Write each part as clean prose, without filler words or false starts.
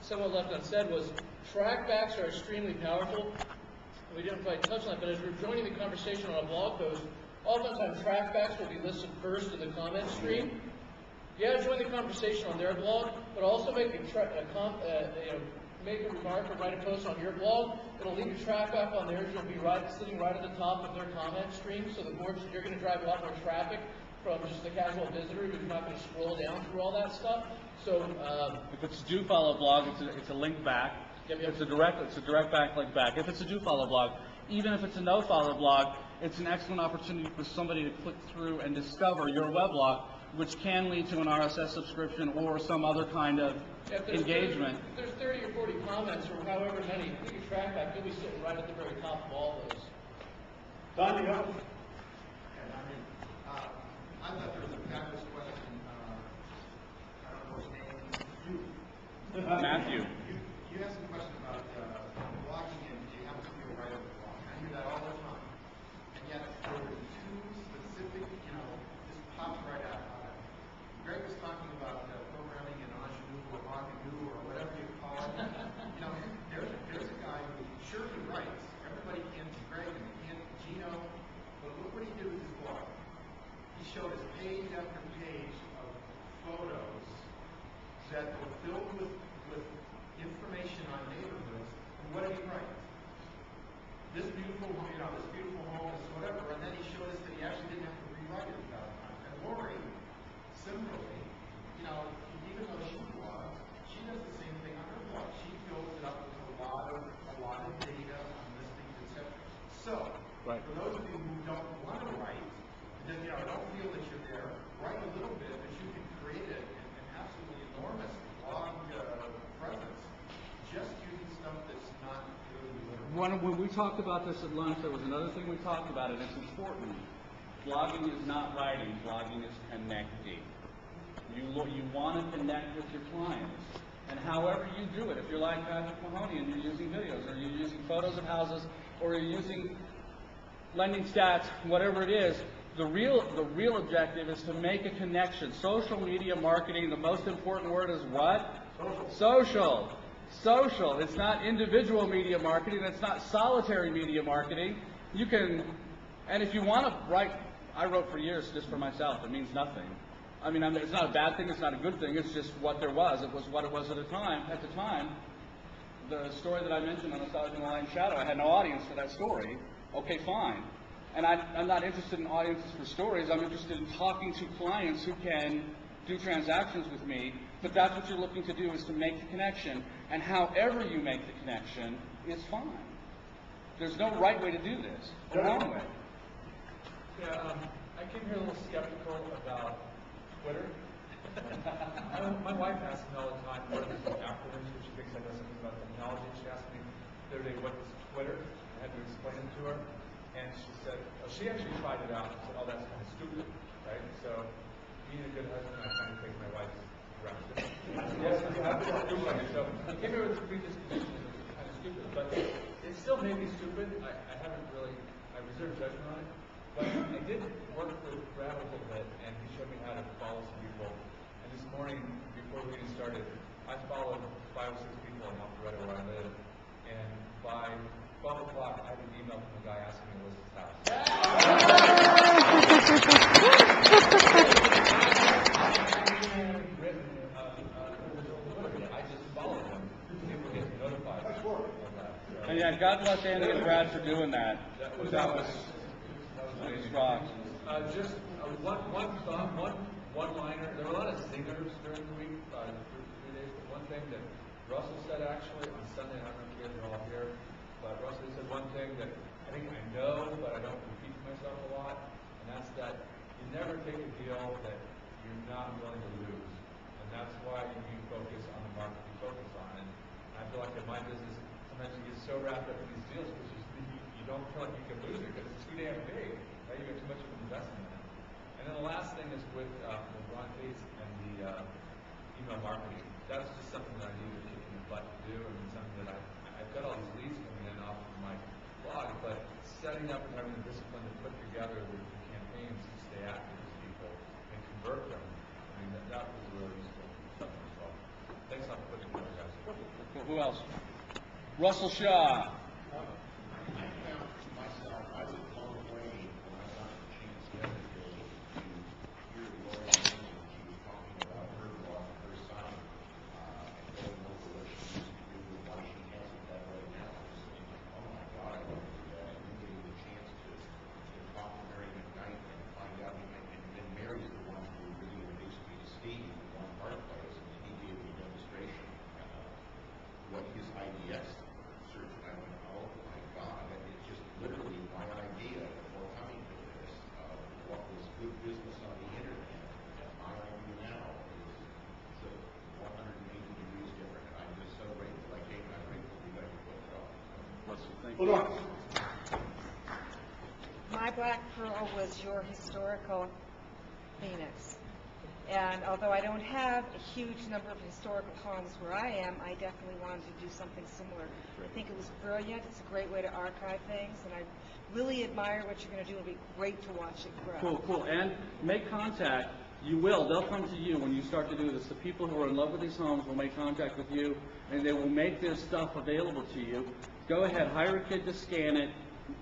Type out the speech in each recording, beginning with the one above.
somewhat left unsaid was trackbacks are extremely powerful. We didn't quite touch on that, but as we're joining the conversation on a blog post, oftentimes trackbacks will be listed first in the comment stream. Yeah, join the conversation on their blog, but also make a make a remark or write a post on your blog. It'll leave a trackback on theirs. You'll be sitting right at the top of their comment stream, so you're going to drive a lot more traffic from just the casual visitor who's not going to scroll down through all that stuff. So if it's a do follow blog, it's a link back. Yep. It's a direct backlink back. If it's a do follow blog, even if it's a no follow blog, it's an excellent opportunity for somebody to click through and discover your weblog, which can lead to an RSS subscription or some other kind of engagement. If there's 30 or 40 comments or however many, you can track back, you'll be sitting right at the very top of all those. Don, you go. I thought there was a fabulous question. I don't know his name. Matthew. You asked a question about blogging and you have to feel right on the blog. I hear that all the time. And yet there were two specific, just popped right out. Greg was talking about programming and ingenue or ingenue or whatever you call it. There's a guy who surely writes. Everybody can't be Greg and can't be Gino. But look what he did with his blog. He showed us page after page of photos that were filled with information on neighborhoods. And what did he write? This beautiful home, this beautiful home, this whatever. And then he showed us that he actually didn't have to rewrite it without time. And Lori, similarly, even though she blogs, she does the same thing on her blog. She fills it up with a lot of data on listings, etc. So, for those of you who don't want to write, don't feel that you're there, write a little bit, but you can create an absolutely enormous blog presence just using stuff that's not really When we talked about this at lunch, there was another thing we talked about, and it's important. Blogging is not writing, blogging is connecting. You want to connect with your clients. And however you do it, if you're like Patrick Mahoney and you're using videos, or you're using photos of houses, or you're using lending stats, whatever it is, the real objective is to make a connection. Social media marketing, the most important word is what? Social. Social. It's not individual media marketing. It's not solitary media marketing. You can, and if you want to write, I wrote for years just for myself. It means nothing. I mean, it's not a bad thing. It's not a good thing. It's just what there was. It was what it was at the time. At the time, the story that I mentioned on the Solid Line Shadow, I had no audience for that story. Okay, fine. And I'm not interested in audiences for stories. I'm interested in talking to clients who can do transactions with me. But that's what you're looking to do, is to make the connection. And however you make the connection is fine. There's no right way to do this. The wrong way. Yeah, I came here a little skeptical about Twitter. My wife asks me all the time what is it afterwards, because she thinks I know something about technology. She asked me the other day, what is Twitter? I had to explain it to her. And she said, she actually tried it out and said, that's kind of stupid, right? So, being a good husband, I kind of take my wife's direction. Yes, you have to do something. So, I came here with the predisposition that it was kind of stupid, but it still may be stupid. I haven't really, I reserve judgment on it. But I did work with Brad a little bit, and he showed me how to follow some people. And this morning, before we even started, I followed 5 or 6 people in Alpharetta where I live. And by 12 o'clock, I had an email from a guy asking me to list his house. I just followed him. People get notified of that. And yeah, God bless Andy and Brad for doing that. That was rocks. Just one thought, one liner. There were a lot of singers during the week, 3 days, but one thing that Russell said actually on Sunday, I don't know if you guys are all here, but Russell said one thing that I think I know, but I don't repeat to myself a lot, and that's that you never take a deal that you're not willing to lose. And that's why you focus on the market you focus on. And I feel like in my business, sometimes you get so wrapped up in these deals because you don't feel like you can lose it because it's too damn big. Right? You have too much of an investment in it. And then the last thing is with Ron Cates and the email marketing. That's just something that I need to kick in the butt to do, and something that I've got all these leads coming in off of my blog, but setting up and having the discipline to put together the campaigns to stay after these people and convert them. I mean, that was really useful stuff as well. Thanks a lot for putting it together, guys. Who else? Russell Shaw. Myself, I was blown away when I got the chance yesterday to hear Lori Anderson. She was talking about her law, her son, and going over what she used to do and why she hasn't that right now. I was thinking, oh my God, I want to do that. And you getting the chance to talk to Mary McKnight and find out, and then Mary's the one who really introduced me to Steve, the one part place, and he gave me a demonstration what his IDX search, and I went, oh my God, it's just literally my idea before coming to this, what was good business on the internet, and my idea now is 180 degrees different, and I'm just so grateful I came, and I'm grateful you guys put it on. Russell, thank Hold you. on. My black pearl was your historical Phoenix. And although I don't have a huge number of historical homes where I am, I definitely wanted to do something similar. I think it was brilliant. It's a great way to archive things, and I really admire what you're going to do. It'll be great to watch it grow. Cool, cool. And make contact. You will. They'll come to you when you start to do this. The people who are in love with these homes will make contact with you, and they will make their stuff available to you. Go ahead, hire a kid to scan it.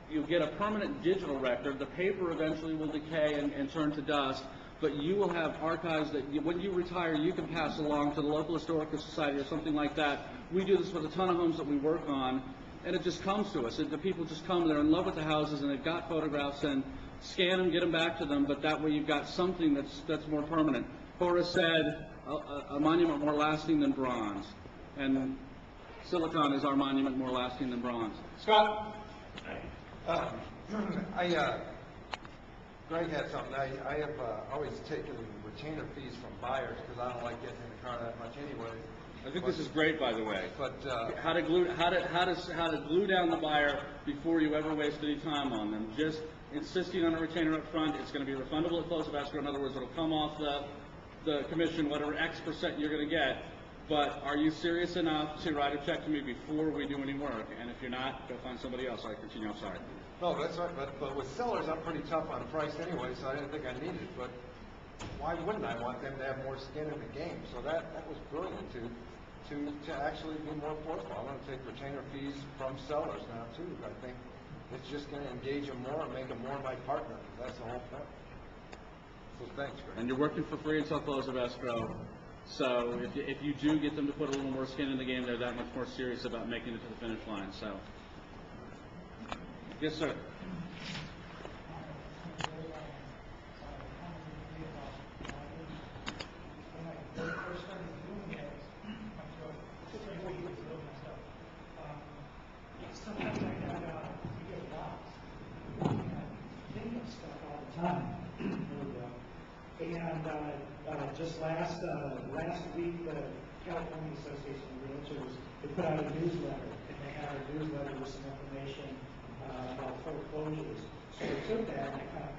You'll get a permanent digital record. The paper eventually will decay and turn to dust, but you will have archives that when you retire, you can pass along to the local historical society or something like that. We do this with a ton of homes that we work on, and it just comes to us. The people just come, they're in love with the houses, and they've got photographs, and scan them, get them back to them, but that way you've got something that's more permanent. Horace said, a monument more lasting than bronze, and silicon is our monument more lasting than bronze. Scott? Greg had something. I have always taken retainer fees from buyers because I don't like getting in the car that much anyway. I think this is great, by the way. But How to glue down the buyer before you ever waste any time on them. Just insisting on a retainer up front. It's going to be refundable at close of escrow. In other words, it'll come off the commission, whatever X% you're going to get. But are you serious enough to write a check to me before we do any work? And if you're not, go find somebody else. I continue. I'm sorry. no, that's right. But with sellers, I'm pretty tough on price anyway, so I didn't think I needed it. But why wouldn't I want them to have more skin in the game? So that was brilliant to actually be more forthright. I'm going to take retainer fees from sellers now too. I think it's just going to engage them more and make them more my partner. That's the whole point. So thanks, Greg. And you're working for free until close of escrow. So if you do get them to put a little more skin in the game, they're that much more serious about making it to the finish line. So, yes, sir. Sometimes I get lost. Think of stuff all the time. And just last week, the California Association of Realtors, they put out a newsletter, and they had a newsletter with some information about foreclosures. So I took that and I kind of